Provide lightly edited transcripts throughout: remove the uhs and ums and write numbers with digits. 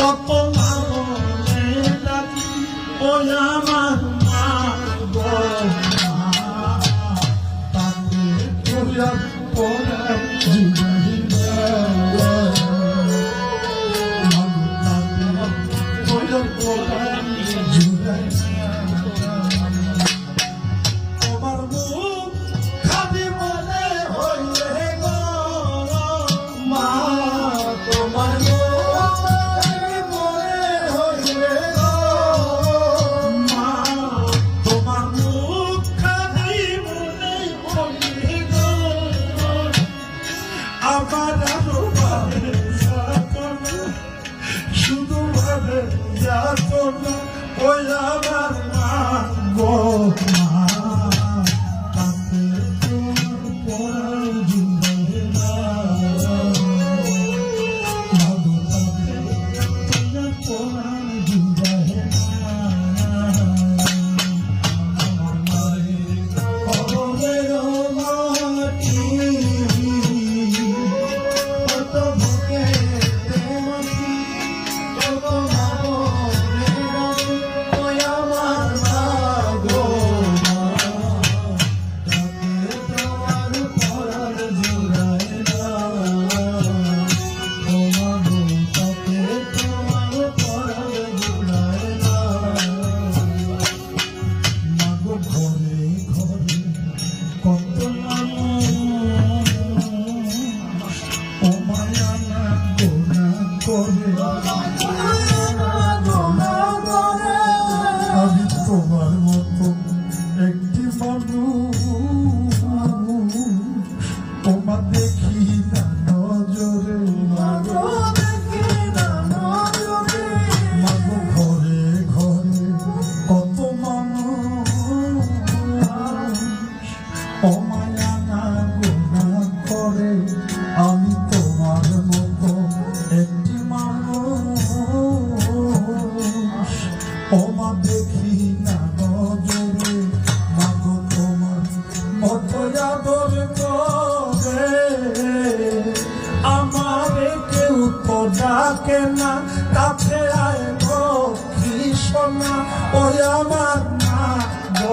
কত মাগলে ডাকি ওই আমার মা গো তাকে তুইয়া পড়া শুধু ভাবে যাতো না ওই আমার মা গো মা তাকে তোমার পরার জুড়ে না মাগো তাকে তোমার পরার জুড়ে না আমার মায়ের খবরের মাটি আমি তোমার মতো একটি মানুষ তোমার দেখি না নজরে মাগো ঘরে ঘরে কত মানুষ অমায়া না গোনা করে আমি তোমার মতো একটি মানুষ ওমা দেখি না নজরে মাগো তোমার মতো আদর করে আমারে কেউ তো ডাকে না কাছে আয় লক্ষ্মী সোনা ওই আমার মা গো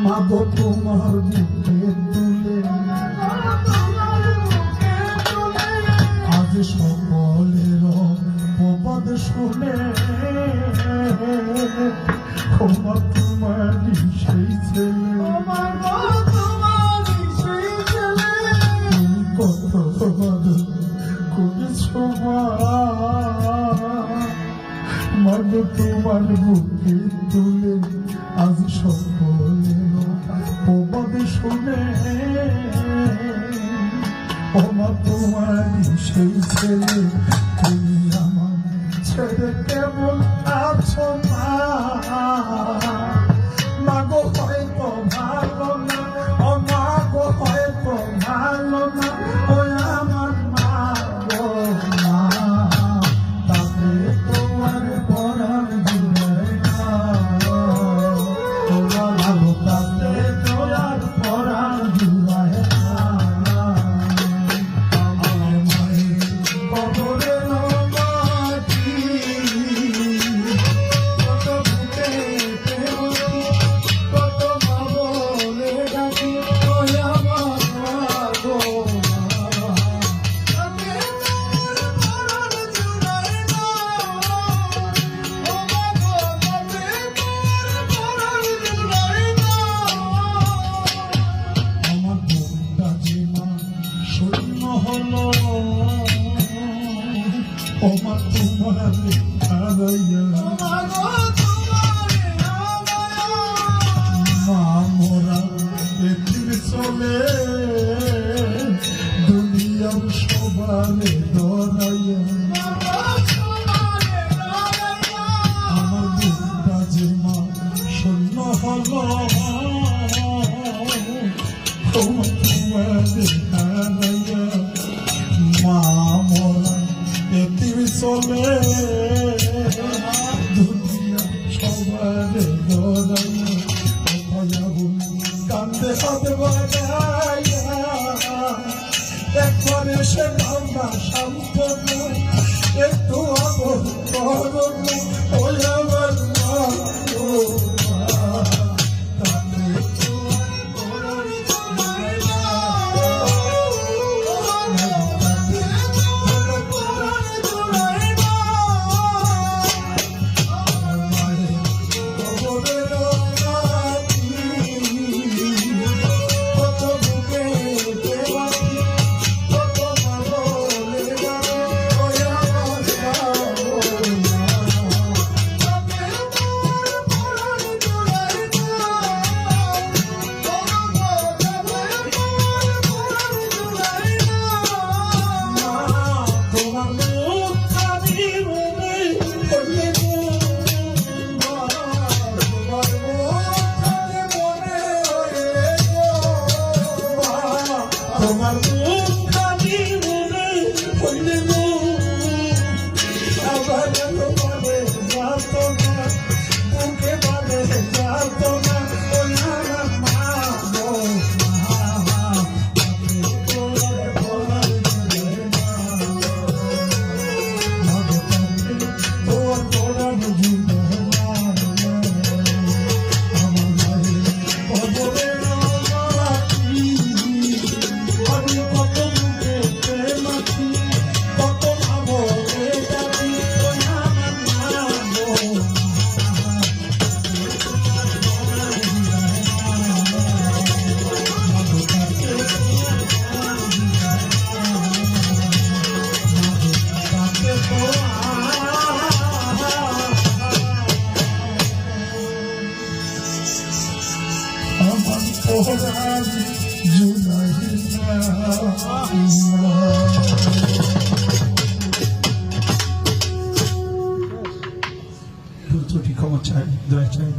মাগো তোমার বুকে তুলে আজ সকলের প্রবাদ শুনে তোমার সেই ছেলে তুমি কত করেছ মাগো তোমার বুকে তুলে আজ সকলের প্রবাদ শুনে তোমার সেই ছেলে তুমি আমার ছেলে কেমন আছো মাগো হয়তো ভালো না ও মাগো হয়তো ভালো না ওই আমার মা গো মা তাকে তোমার পরার জুড়ে না তোমার ভালো তাকে তোমার পরার জুড়ে না আমার মায়ের কবরের মাটি কত বুকে কত মা বলে ডাকি ওই আমার মা গো আমার বুকটা যে মা শূন্য হলো ও মা তোমার হারাইয়া মা মোরা পৃথিবীর চলে দুনিয়ার সবারে ধরাইয়া আমার বুকটা যে মা শূন্য হলো তোমার হারাইয়া মা মোরা পৃথিবী চলে দুনিয়া সবারে ধরাইয়া কান্দে হাতে বাজাইয়া একবারে সে কান্না শান্ত একটু আবর করুন ওই আমার মা তোমার মুখখানি মনে হইলে গো আবার তোমারে যাত না বুকে বাঁধে যাত না ওই আমার মা গো মা তোরে বলার তোর বলার জীবন ক্ষমা চাই দয়া চাই